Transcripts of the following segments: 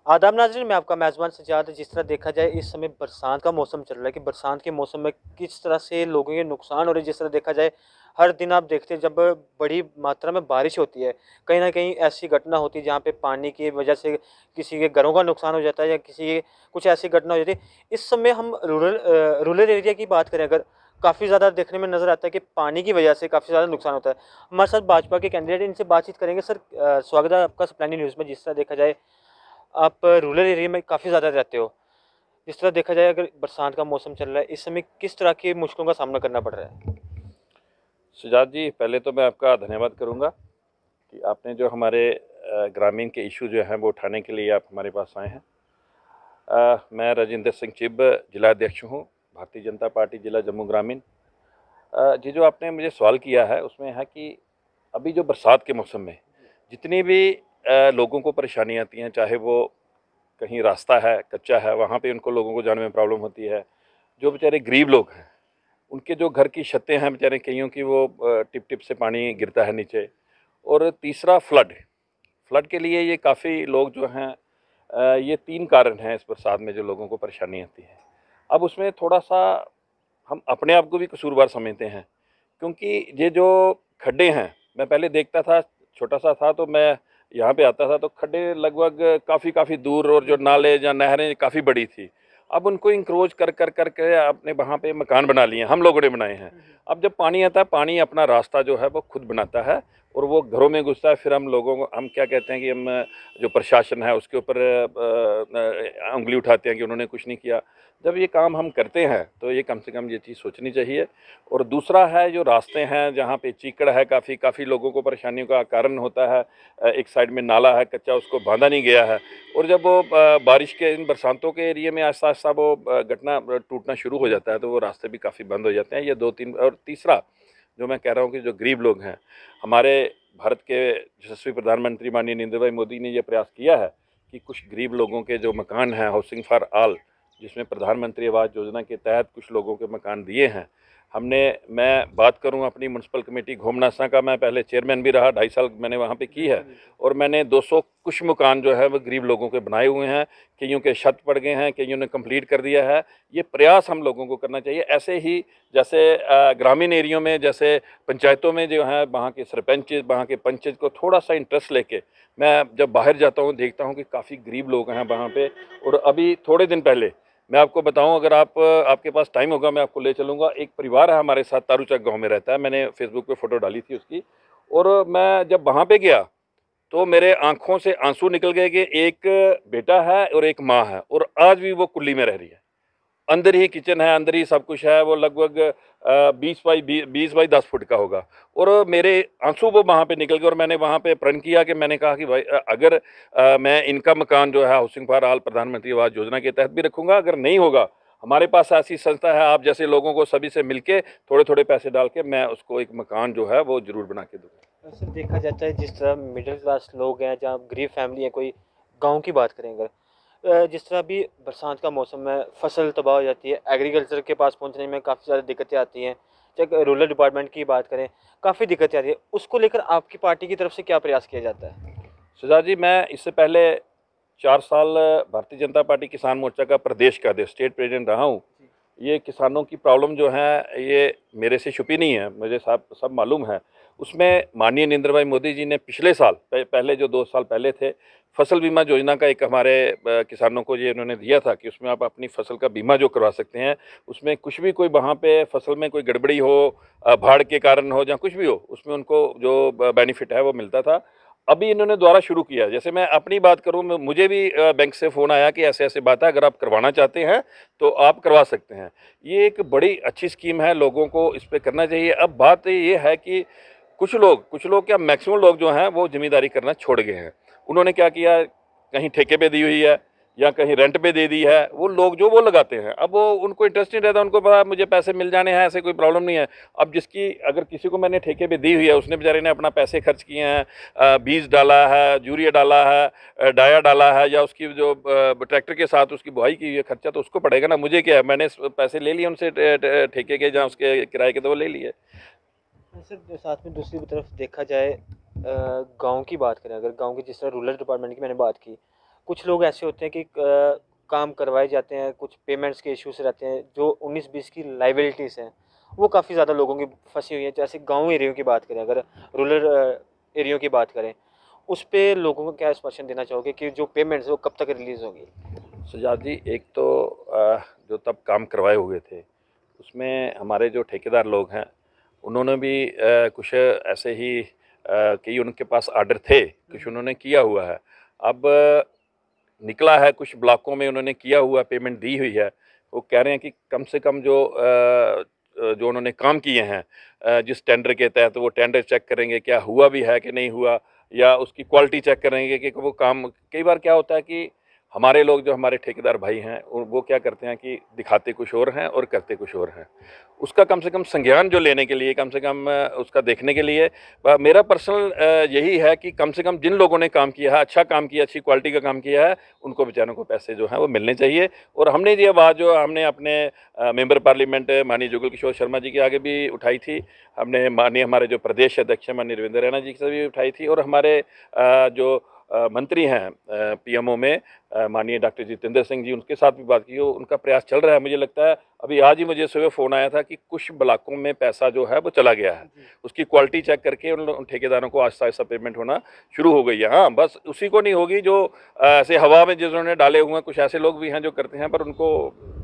आदाब नाज़रीन, मैं आपका मेज़बान सज्जाद। जिस तरह देखा जाए इस समय बरसात का मौसम चल रहा है कि बरसात के मौसम में किस तरह से लोगों के नुकसान हो रहे हैं। जिस तरह देखा जाए हर दिन आप देखते हैं जब बड़ी मात्रा में बारिश होती है, कहीं न कहीं ऐसी घटना होती है जहाँ पे पानी की वजह से किसी के घरों का नुकसान हो जाता है या किसी के कुछ ऐसी घटना हो जाती है। इस समय हम रूरल एरिया की बात करें अगर, काफ़ी ज़्यादा देखने में नज़र आता है कि पानी की वजह से काफ़ी ज़्यादा नुकसान होता है। हमारे साथ भाजपा के कैंडिडेट हैं, इनसे बातचीत करेंगे। सर, स्वागत है आपका सप्लानी न्यूज़ में। जिस तरह देखा जाए आप रूरल एरिया में काफ़ी ज़्यादा रहते हो। जिस तरह देखा जाए अगर बरसात का मौसम चल रहा है, इस समय किस तरह की मुश्किलों का सामना करना पड़ रहा है? सुजात जी, पहले तो मैं आपका धन्यवाद करूंगा कि आपने जो हमारे ग्रामीण के इशू जो हैं वो उठाने के लिए आप हमारे पास आए हैं। मैं राजेंद्र सिंह चिब, जिला अध्यक्ष हूं, भारतीय जनता पार्टी जिला जम्मू ग्रामीण। जी, जो आपने मुझे सवाल किया है उसमें है कि अभी जो बरसात के मौसम में जितनी भी लोगों को परेशानी आती हैं, चाहे वो कहीं रास्ता है कच्चा है, वहाँ पे उनको लोगों को जाने में प्रॉब्लम होती है। जो बेचारे गरीब लोग हैं, उनके जो घर की छतें हैं बेचारे कईयों की, वो टिप टिप से पानी गिरता है नीचे। और तीसरा फ्लड। फ्लड के लिए ये काफ़ी लोग जो हैं, ये 3 कारण हैं इस बरसात में जो लोगों को परेशानी आती है। अब उसमें थोड़ा-सा हम अपने आप को भी कसूरवार समझते हैं, क्योंकि ये जो खड्डे हैं, मैं पहले देखता था, छोटा-सा था तो मैं यहाँ पे आता था तो खड्डे लगभग काफ़ी दूर, और जो नाले या नहरें काफ़ी बड़ी थी। अब उनको इंक्रोच कर के आपने वहाँ पे मकान बना लिए हैं, हम लोगों ने बनाए हैं। अब जब पानी आता है, पानी अपना रास्ता जो है वो खुद बनाता है और वो घरों में घुसता है। फिर हम लोगों को, हम क्या कहते हैं कि हम जो प्रशासन है उसके ऊपर उँगली उठाते हैं कि उन्होंने कुछ नहीं किया। जब ये काम हम करते हैं तो ये कम से कम ये चीज़ सोचनी चाहिए। और दूसरा है जो रास्ते हैं, जहाँ पे चीकड़ है, काफ़ी लोगों को परेशानियों का कारण होता है। एक साइड में नाला है कच्चा, उसको बांधा नहीं गया है, और जब वो बारिश के इन बरसातों के एरिए में आहिस्ता आहिस्ता वो घटना टूटना शुरू हो जाता है तो वो रास्ते भी काफ़ी बंद हो जाते हैं। ये 2-3। और तीसरा जो मैं कह रहा हूँ कि जो गरीब लोग हैं, हमारे भारत के यशस्वी प्रधानमंत्री माननीय नरेंद्र भाई मोदी ने ये प्रयास किया है कि कुछ गरीब लोगों के जो मकान हैं, हाउसिंग फॉर ऑल, जिसमें प्रधानमंत्री आवास योजना के तहत कुछ लोगों के मकान दिए हैं हमने। मैं बात करूं अपनी म्यूनसिपल कमेटी घोमनासा का, मैं पहले चेयरमैन भी रहा, 2.5 साल मैंने वहां पे की है, और मैंने 200 कुछ मकान जो है वो गरीब लोगों के बनाए हुए हैं। कईयों के छत पड़ गए हैं, कईयों ने कंप्लीट कर दिया है। ये प्रयास हम लोगों को करना चाहिए। ऐसे ही जैसे ग्रामीण एरियो में, जैसे पंचायतों में जो है, वहाँ के सरपंच, वहाँ के पंच को थोड़ा सा इंटरेस्ट लेके, मैं जब बाहर जाता हूँ देखता हूँ कि काफ़ी गरीब लोग हैं वहाँ पे। और अभी थोड़े दिन पहले मैं आपको बताऊं, अगर आपके पास टाइम होगा मैं आपको ले चलूंगा। एक परिवार है हमारे साथ, तारूचक गांव में रहता है, मैंने फेसबुक पे फोटो डाली थी उसकी। और मैं जब वहां पे गया तो मेरे आंखों से आंसू निकल गए कि एक बेटा है और एक माँ है, और आज भी वो कुल्ली में रह रही है। अंदर ही किचन है, अंदर ही सब कुछ है। वो लगभग 20 बाई 10 फुट का होगा। और मेरे आंसू वो वहाँ पे निकल गए, और मैंने वहाँ पे प्रण किया कि मैंने कहा कि भाई, अगर मैं इनका मकान जो है हाउसिंग फॉर ऑल प्रधानमंत्री आवास योजना के तहत भी रखूंगा, अगर नहीं होगा, हमारे पास ऐसी संस्था है, आप जैसे लोगों को सभी से मिलके थोड़े थोड़े पैसे डाल के मैं उसको एक मकान जो है वो जरूर बना के दूंगा। वैसे देखा जाता है जिस तरह मिडिल क्लास लोग हैं, जहाँ गरीब फैमिली है, कोई गाँव की बात करें अगर, जिस तरह अभी बरसात का मौसम है, फसल तबाह हो जाती है, एग्रीकल्चर के पास पहुँचने में काफ़ी ज़्यादा दिक्कतें आती हैं। चाहे रूरल डिपार्टमेंट की बात करें, काफ़ी दिक्कतें आती है। उसको लेकर आपकी पार्टी की तरफ से क्या प्रयास किया जाता है? सुजात जी, मैं इससे पहले 4 साल भारतीय जनता पार्टी किसान मोर्चा का प्रदेश का स्टेट प्रेसिडेंट रहा हूँ। ये किसानों की प्रॉब्लम जो है ये मेरे से छुपी नहीं है, मुझे सब मालूम है। उसमें माननीय नरेंद्र भाई मोदी जी ने पिछले साल, पहले जो 2 साल पहले थे, फसल बीमा योजना का एक हमारे किसानों को ये उन्होंने दिया था कि उसमें आप अपनी फसल का बीमा जो करवा सकते हैं, उसमें कुछ भी कोई वहाँ पे फसल में कोई गड़बड़ी हो, बाढ़ के कारण हो या कुछ भी हो, उसमें उनको जो बेनिफिट है वो मिलता था। अभी इन्होंने दोबारा शुरू किया। जैसे मैं अपनी बात करूं, मुझे भी बैंक से फ़ोन आया कि ऐसे ऐसे बात है, अगर आप करवाना चाहते हैं तो आप करवा सकते हैं। ये एक बड़ी अच्छी स्कीम है, लोगों को इस पे करना चाहिए। अब बात ये है कि कुछ लोग क्या, मैक्सिमम लोग जो हैं वो ज़िम्मेदारी करना छोड़ गए हैं। उन्होंने क्या किया, कहीं ठेके पे दी हुई है या कहीं रेंट पे दे दी है, वो लोग जो वो लगाते हैं। अब वो उनको इंटरेस्ट नहीं रहता, उनको पता मुझे पैसे मिल जाने हैं, ऐसे कोई प्रॉब्लम नहीं है। अब जिसकी, अगर किसी को मैंने ठेके पे दी हुई है, उसने बेचारे ने अपना पैसे खर्च किए हैं, बीज डाला है, यूरिया डाला है, डाया डाला है, या उसकी जो ट्रैक्टर के साथ उसकी बुआई की हुई है, खर्चा तो उसको पड़ेगा ना, मुझे क्या है, मैंने पैसे ले लिए उनसे ठेके के, जहाँ उसके किराए के, तो वो ले लिए। सर, साथ में दूसरी तरफ देखा जाए, गांव की बात करें अगर, गांव की जिस तरह रूरल डिपार्टमेंट की मैंने बात की, कुछ लोग ऐसे होते हैं कि काम करवाए जाते हैं, कुछ पेमेंट्स के इश्यूज रहते हैं, जो 19-20 की लाइबिलिटीज़ हैं वो काफ़ी ज़्यादा लोगों की फंसी हुई है। जैसे गांव एरियो की बात करें, अगर रूरल एरियो की बात करें, उस पे लोगों को क्या आश्वासन देना चाहोगे कि जो पेमेंट्स वो कब तक रिलीज़ होगी? सजाद जी, एक तो जो तब काम करवाए हुए थे उसमें हमारे जो ठेकेदार लोग हैं उन्होंने भी कुछ ऐसे ही कई उनके पास आर्डर थे, कुछ उन्होंने किया हुआ है। अब निकला है कुछ ब्लॉकों में उन्होंने किया हुआ पेमेंट दी हुई है। वो कह रहे हैं कि कम से कम जो उन्होंने काम किए हैं जिस टेंडर के तहत, वो टेंडर चेक करेंगे क्या हुआ भी है कि नहीं हुआ, या उसकी क्वालिटी चेक करेंगे कि वो काम। कई बार क्या होता है कि हमारे लोग जो हमारे ठेकेदार भाई हैं वो क्या करते हैं कि दिखाते कुछ और हैं और करते कुछ और हैं। उसका कम से कम संज्ञान जो लेने के लिए, कम से कम उसका देखने के लिए मेरा पर्सनल यही है कि कम से कम जिन लोगों ने काम किया है, अच्छा काम किया, अच्छी क्वालिटी का काम किया है, उनको बेचारों को पैसे जो हैं वो मिलने चाहिए। और हमने ये बात जो हमने अपने मेंबर पार्लियामेंट माननीय जुगल किशोर शर्मा जी के आगे भी उठाई थी, हमने माननीय हमारे जो प्रदेश अध्यक्ष माननीय रविंद्र रैना जी से भी उठाई थी, और हमारे जो मंत्री हैं पीएमओ में माननीय डॉक्टर जितेंद्र सिंह जी, उनके साथ भी बात की। उनका प्रयास चल रहा है। मुझे लगता है अभी आज ही मुझे सुबह फ़ोन आया था कि कुछ ब्लॉकों में पैसा जो है वो चला गया है, उसकी क्वालिटी चेक करके उन ठेकेदारों को आहिस्ता आहिस्ता पेमेंट होना शुरू हो गई है। हाँ, बस उसी को नहीं होगी जो ऐसे हवा में जिन्होंने डाले हुए हैं। कुछ ऐसे लोग भी हैं जो करते हैं, पर उनको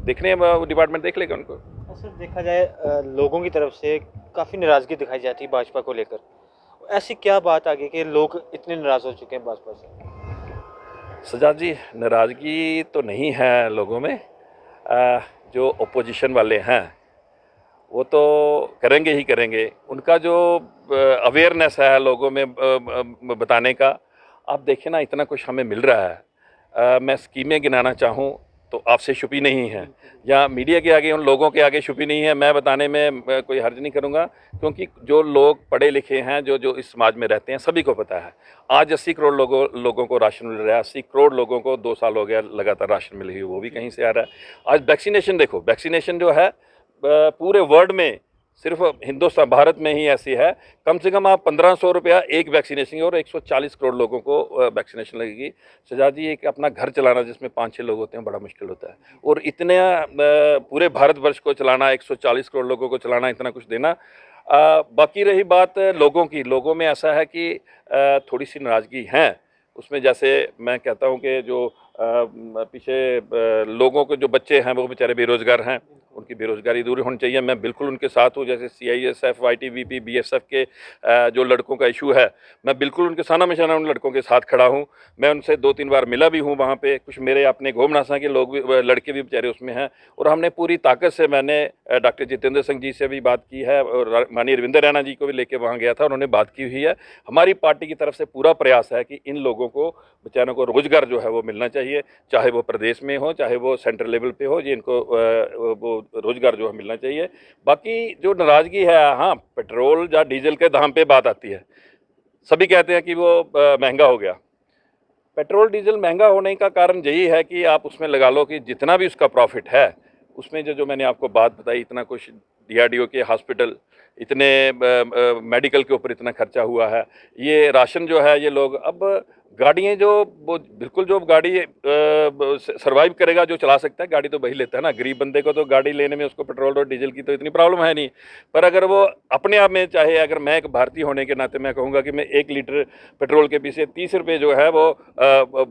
देखने डिपार्टमेंट देख लेगा उनको। सर, देखा जाए लोगों की तरफ से काफ़ी नाराज़गी दिखाई जाती है भाजपा को लेकर। ऐसी क्या बात आ गई कि लोग इतने नाराज़ हो चुके हैं भाजपा से? सजाद जी, नाराज़गी तो नहीं है लोगों में। जो ओपोजिशन वाले हैं वो तो करेंगे ही करेंगे। उनका जो अवेयरनेस है लोगों में बताने का, आप देखें ना, इतना कुछ हमें मिल रहा है। मैं स्कीमें गिनाना चाहूँ तो आपसे छुपी नहीं है, या मीडिया के आगे, उन लोगों के आगे छुपी नहीं है। मैं बताने में कोई हर्ज नहीं करूँगा, क्योंकि जो लोग पढ़े लिखे हैं, जो जो इस समाज में रहते हैं, सभी को पता है। आज 80 करोड़ लोगों को राशन मिल रहा है। 80 करोड़ लोगों को 2 साल हो गया लगातार राशन मिल रही है, वो भी कहीं से आ रहा है। आज वैक्सीनेशन देखो, वैक्सीनेशन जो है पूरे वर्ल्ड में सिर्फ हिंदुस्तान, भारत में ही ऐसी है। कम से कम आप 1500 रुपया एक वैक्सीनेशन, और 140 करोड़ लोगों को वैक्सीनेशन लगेगी। सजाद जी, एक अपना घर चलाना जिसमें 5-6 लोग होते हैं बड़ा मुश्किल होता है, और इतने पूरे भारतवर्ष को चलाना, 140 करोड़ लोगों को चलाना, इतना कुछ देना। बाकी रही बात लोगों की, लोगों में ऐसा है कि थोड़ी सी नाराज़गी है उसमें। जैसे मैं कहता हूँ कि जो पीछे लोगों के जो बच्चे हैं वो बेचारे बेरोज़गार हैं, उनकी बेरोज़गारी दूर होनी चाहिए। मैं बिल्कुल उनके साथ हूँ। जैसे CISF, ITBP, BSF के जो लड़कों का इशू है, मैं बिल्कुल उनके साना मिशाना उन लड़कों के साथ खड़ा हूँ। मैं उनसे 2-3 बार मिला भी हूँ वहाँ पे। कुछ मेरे अपने घोमनासा के लोग भी, लड़के भी बेचारे उसमें हैं, और हमने पूरी ताकत से, मैंने डॉक्टर जितेंद्र सिंह जी से भी बात की है, और माननीय रविंद्र रैना जी को भी लेके वहाँ गया था, उन्होंने बात की हुई है। हमारी पार्टी की तरफ से पूरा प्रयास है कि इन लोगों को, बेचारों को रोज़गार जो है वो मिलना चाहिए, चाहे वो प्रदेश में हो, चाहे वो सेंट्रल लेवल पे हो, इनको वो रोज़गार जो है मिलना चाहिए। बाकी जो नाराज़गी है, हाँ, पेट्रोल या डीजल के दाम पे बात आती है। सभी कहते हैं कि वो महंगा हो गया। पेट्रोल डीजल महंगा होने का कारण यही है कि आप उसमें लगा लो कि जितना भी उसका प्रॉफिट है, उसमें जो मैंने आपको बात बताई, इतना कुछ DRDO के हॉस्पिटल, इतने मेडिकल के ऊपर इतना खर्चा हुआ है। ये राशन जो है, ये लोग अब गाड़ियाँ जो वो बिल्कुल, जो गाड़ी सर्वाइव करेगा, जो चला सकता है गाड़ी, तो वही लेता है ना। गरीब बंदे को तो गाड़ी लेने में उसको पेट्रोल और डीजल की तो इतनी प्रॉब्लम है नहीं। पर अगर वो अपने आप में चाहे, अगर मैं एक भारतीय होने के नाते मैं कहूँगा कि मैं 1 लीटर पेट्रोल के पीछे 30 रुपये जो है वो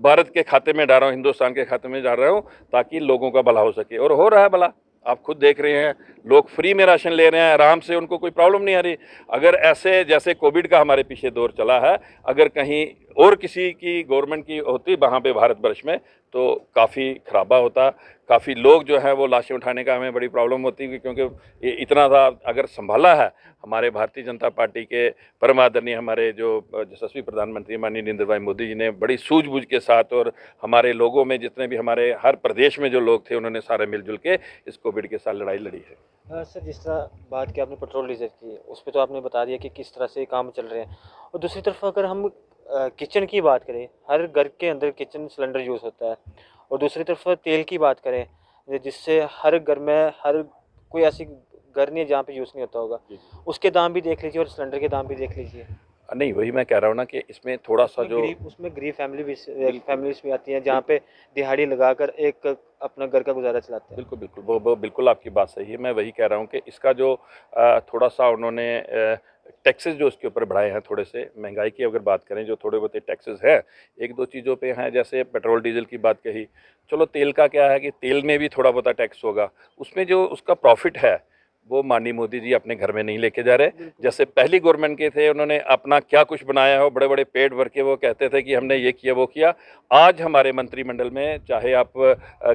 भारत के खाते में डाल रहा हूँ, हिंदुस्तान के खाते में डाल रहा हूँ, ताकि लोगों का भला हो सके। और हो रहा है भला, आप खुद देख रहे हैं, लोग फ्री में राशन ले रहे हैं आराम से, उनको कोई प्रॉब्लम नहीं आ रही। अगर ऐसे जैसे कोविड का हमारे पीछे दौर चला है, अगर कहीं और किसी की गवर्नमेंट की होती वहाँ पे भारतवर्ष में, तो काफ़ी खराबा होता। काफ़ी लोग जो हैं वो लाशें उठाने का हमें बड़ी प्रॉब्लम होती है, क्योंकि ये इतना था। अगर संभाला है हमारे भारतीय जनता पार्टी के परम आदरणीय हमारे जो यशस्वी प्रधानमंत्री माननीय नरेंद्र भाई मोदी जी ने बड़ी सूझबूझ के साथ, और हमारे लोगों में जितने भी हमारे हर प्रदेश में जो लोग थे, उन्होंने सारे मिलजुल के इस कोविड के साथ लड़ाई लड़ी है। सर, जिस तरह बात की आपने पेट्रोल डीजल की, उस पर तो आपने बता दिया कि किस तरह से काम चल रहे हैं। और दूसरी तरफ अगर हम किचन की बात करें, हर घर के अंदर किचन सिलेंडर यूज़ होता है। और दूसरी तरफ तेल की बात करें, जिससे हर घर में, हर कोई ऐसी घर नहीं है जहाँ पे यूज़ नहीं होता होगा। उसके दाम भी देख लीजिए और सिलेंडर के दाम भी देख लीजिए। नहीं, वही मैं कह रहा हूँ ना कि इसमें थोड़ा सा जो उसमें गरीब फैमिलीज भी आती हैं जहाँ पे दिहाड़ी लगाकर एक अपना घर का गुजारा चलाते हैं। बिल्कुल बिल्कुल, वो बिल्कुल आपकी बात सही है। मैं वही कह रहा हूँ कि इसका जो थोड़ा सा उन्होंने टैक्सेस जो उसके ऊपर बढ़ाए हैं, थोड़े से महंगाई की अगर बात करें, जो थोड़े बहुत टैक्सेस हैं एक दो चीज़ों पे हैं, जैसे पेट्रोल डीजल की बात कही। चलो तेल का क्या है कि तेल में भी थोड़ा बहुत टैक्स होगा, उसमें जो उसका प्रॉफिट है वो माननीय मोदी जी अपने घर में नहीं लेके जा रहे। जैसे पहली गवर्नमेंट के थे, उन्होंने अपना क्या कुछ बनाया हो, बड़े बड़े पेट भर के वो कहते थे कि हमने ये किया वो किया। आज हमारे मंत्रिमंडल में, चाहे आप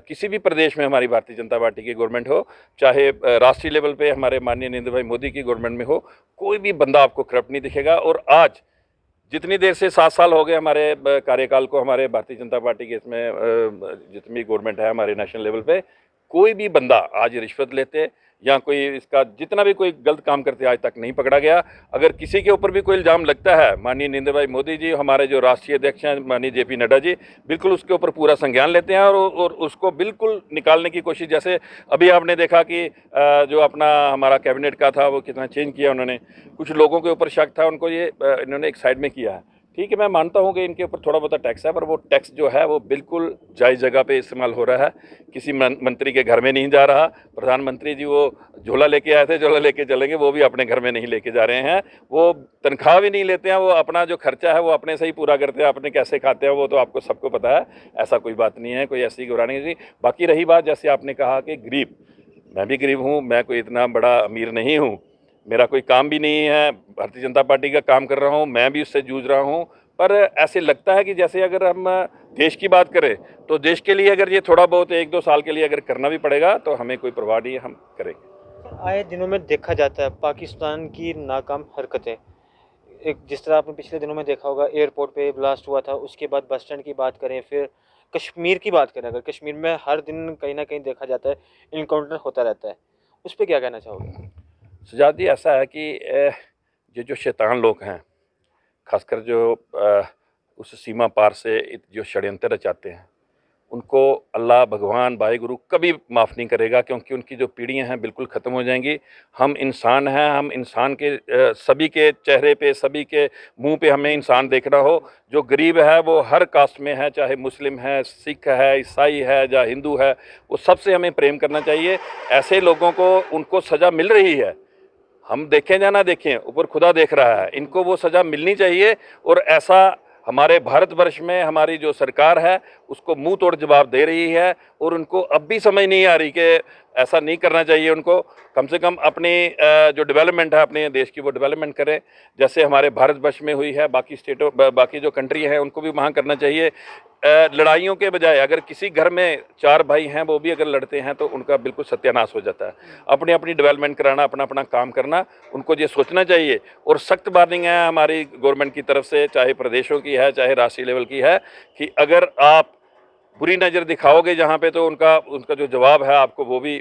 किसी भी प्रदेश में हमारी भारतीय जनता पार्टी की गवर्नमेंट हो, चाहे राष्ट्रीय लेवल पे हमारे माननीय नरेंद्र भाई मोदी की गवर्नमेंट में हो, कोई भी बंदा आपको करप्ट नहीं दिखेगा। और आज जितनी देर से 7 साल हो गए हमारे कार्यकाल को, हमारे भारतीय जनता पार्टी के इसमें जितनी गवर्नमेंट है हमारे नेशनल लेवल पे, कोई भी बंदा आज रिश्वत लेते या कोई इसका जितना भी कोई गलत काम करते आज तक नहीं पकड़ा गया। अगर किसी के ऊपर भी कोई इल्ज़ाम लगता है, माननीय नरेंद्र भाई मोदी जी, हमारे जो राष्ट्रीय अध्यक्ष हैं माननीय JP नड्डा जी, बिल्कुल उसके ऊपर पूरा संज्ञान लेते हैं और उसको बिल्कुल निकालने की कोशिश। जैसे अभी आपने देखा कि जो अपना हमारा कैबिनेट का था वो कितना चेंज किया उन्होंने, कुछ लोगों के ऊपर शक था, उनको ये इन्होंने एक साइड में किया है। ठीक है, मैं मानता हूँ कि इनके ऊपर थोड़ा बहुत टैक्स है, पर वो टैक्स जो है वो बिल्कुल जायज़ जगह पे इस्तेमाल हो रहा है, किसी मंत्री के घर में नहीं जा रहा। प्रधानमंत्री जी वो झोला लेके आए थे, झोला लेके चलेंगे, वो भी अपने घर में नहीं लेके जा रहे हैं। वो तनख्वाह भी नहीं लेते हैं, वो अपना जो खर्चा है वो अपने से ही पूरा करते हैं। अपने कैसे खाते हैं वो तो आपको सबको पता है, ऐसा कोई बात नहीं है, कोई ऐसी घबराने की। बाकी रही बात, जैसे आपने कहा कि गरीब, मैं भी गरीब हूँ, मैं कोई इतना बड़ा अमीर नहीं हूँ, मेरा कोई काम भी नहीं है, भारतीय जनता पार्टी का काम कर रहा हूँ, मैं भी उससे जूझ रहा हूँ। पर ऐसे लगता है कि जैसे अगर हम देश की बात करें तो देश के लिए अगर ये थोड़ा बहुत 1-2 साल के लिए अगर करना भी पड़ेगा तो हमें कोई परवाह नहीं है, हम करेंगे। आए दिनों में देखा जाता है पाकिस्तान की नाकाम हरकतें, एक जिस तरह आपने पिछले दिनों में देखा होगा एयरपोर्ट पे ब्लास्ट हुआ था, उसके बाद बस स्टैंड की बात करें, फिर कश्मीर की बात करें, अगर कश्मीर में हर दिन कहीं ना कहीं देखा जाता है इनकाउंटर होता रहता है, उस पर क्या कहना चाहोगे? सजाद जी, ऐसा है कि ये जो शैतान लोग हैं, खासकर जो उस सीमा पार से जो षड्यंत्र रचाते हैं, उनको अल्लाह भगवान वाहिगुरु कभी माफ़ नहीं करेगा, क्योंकि उनकी जो पीढ़ियां हैं बिल्कुल ख़त्म हो जाएंगी। हम इंसान हैं, हम इंसान के सभी के चेहरे पे, सभी के मुंह पे हमें इंसान देखना हो। जो गरीब है वो हर कास्ट में है, चाहे मुस्लिम है, सिख है, ईसाई है या हिंदू है, वो सबसे हमें प्रेम करना चाहिए। ऐसे लोगों को उनको सज़ा मिल रही है, हम देखें या ना देखें, ऊपर खुदा देख रहा है, इनको वो सज़ा मिलनी चाहिए। और ऐसा हमारे भारतवर्ष में हमारी जो सरकार है उसको मुंह तोड़ जवाब दे रही है, और उनको अब भी समझ नहीं आ रही कि ऐसा नहीं करना चाहिए। उनको कम से कम अपनी जो डेवलपमेंट है अपने देश की वो डेवलपमेंट करें, जैसे हमारे भारतवर्ष में हुई है, बाकी स्टेटों बाकी जो कंट्री हैं उनको भी वहाँ करना चाहिए। लड़ाइयों के बजाय अगर किसी घर में 4 भाई हैं वो भी अगर लड़ते हैं तो उनका बिल्कुल सत्यानाश हो जाता है। अपनी अपनी डेवलपमेंट कराना, अपना अपना काम करना, उनको ये सोचना चाहिए। और सख्त वार्निंग है हमारी गवर्नमेंट की तरफ से, चाहे प्रदेशों की है चाहे राष्ट्रीय लेवल की है, कि अगर आप बुरी नज़र दिखाओगे जहाँ पे तो उनका जो जवाब है आपको वो भी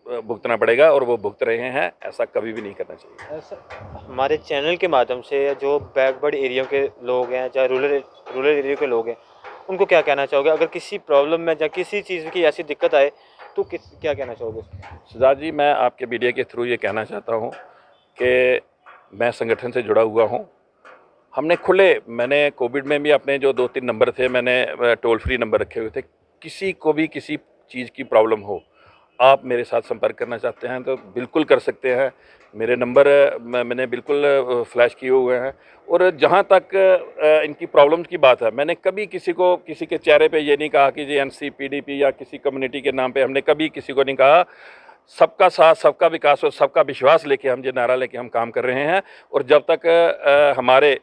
भुगतना पड़ेगा, और वो भुगत रहे हैं। ऐसा कभी भी नहीं करना चाहिए। ऐसा हमारे चैनल के माध्यम से जो बैकवर्ड एरिया के लोग हैं, चाहे रूरल एरिया के लोग हैं, उनको क्या कहना चाहोगे? अगर किसी प्रॉब्लम में या किसी चीज़ की ऐसी दिक्कत आए तो क्या कहना चाहोगे? सजाद जी, मैं आपके मीडिया के थ्रू ये कहना चाहता हूँ कि मैं संगठन से जुड़ा हुआ हूँ। मैंने कोविड में भी अपने जो 2-3 नंबर थे, मैंने टोल फ्री नंबर रखे हुए थे। किसी को भी किसी चीज़ की प्रॉब्लम हो, आप मेरे साथ संपर्क करना चाहते हैं तो बिल्कुल कर सकते हैं। मेरे नंबर मैंने बिल्कुल फ्लैश किए हुए हैं। और जहाँ तक इनकी प्रॉब्लम्स की बात है, मैंने कभी किसी के चेहरे पे ये नहीं कहा कि जी NC PDP या किसी कम्युनिटी के नाम पे हमने कभी किसी को नहीं कहा। सबका साथ, सबका विकास और सबका विश्वास लेके हम ये नारा लेके हम काम कर रहे हैं। और जब तक हमारे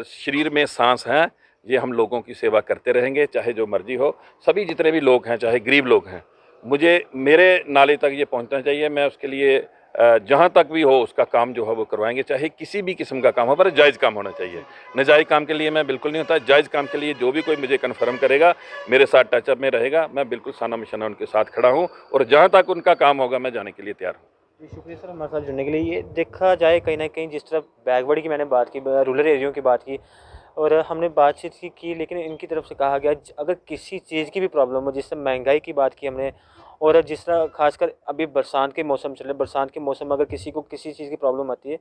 शरीर में सांस हैं, ये हम लोगों की सेवा करते रहेंगे, चाहे जो मर्जी हो। सभी जितने भी लोग हैं, चाहे गरीब लोग हैं, मेरे नाले तक ये पहुंचना चाहिए। मैं उसके लिए जहां तक भी हो उसका काम जो है वो करवाएंगे, चाहे किसी भी किस्म का काम हो, पर जायज़ काम होना चाहिए। नाजायज़ काम के लिए मैं बिल्कुल नहीं होता। जायज़ काम के लिए जो भी कोई मुझे कन्फर्म करेगा, मेरे साथ टचअप में रहेगा, मैं बिल्कुल साना मिशाना उनके साथ खड़ा हूँ, और जहाँ तक उनका काम होगा मैं जाने के लिए तैयार हूँ। जी शुक्रिया सर हमारे साथ जुड़ने के लिए। ये देखा जाए कहीं ना कहीं जिस तरह बैकवर्ड की मैंने बात की, रूरल एरिया की बात की, और हमने बातचीत की, लेकिन इनकी तरफ से कहा गया अगर किसी चीज़ की भी प्रॉब्लम हो, जिससे महंगाई की बात की हमने, और जिस तरह खासकर अभी बरसात के मौसम चल रहे, बरसात के मौसम में अगर किसी को किसी चीज़ की प्रॉब्लम आती है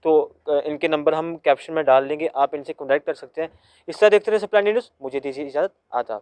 तो इनके नंबर हम कैप्शन में डाल देंगे, आप इनसे कॉन्टैक्ट कर सकते हैं। इस तरह देखते रहे सप्लाई न्यूज़, मुझे दीजिए इजाज़त, आदाब।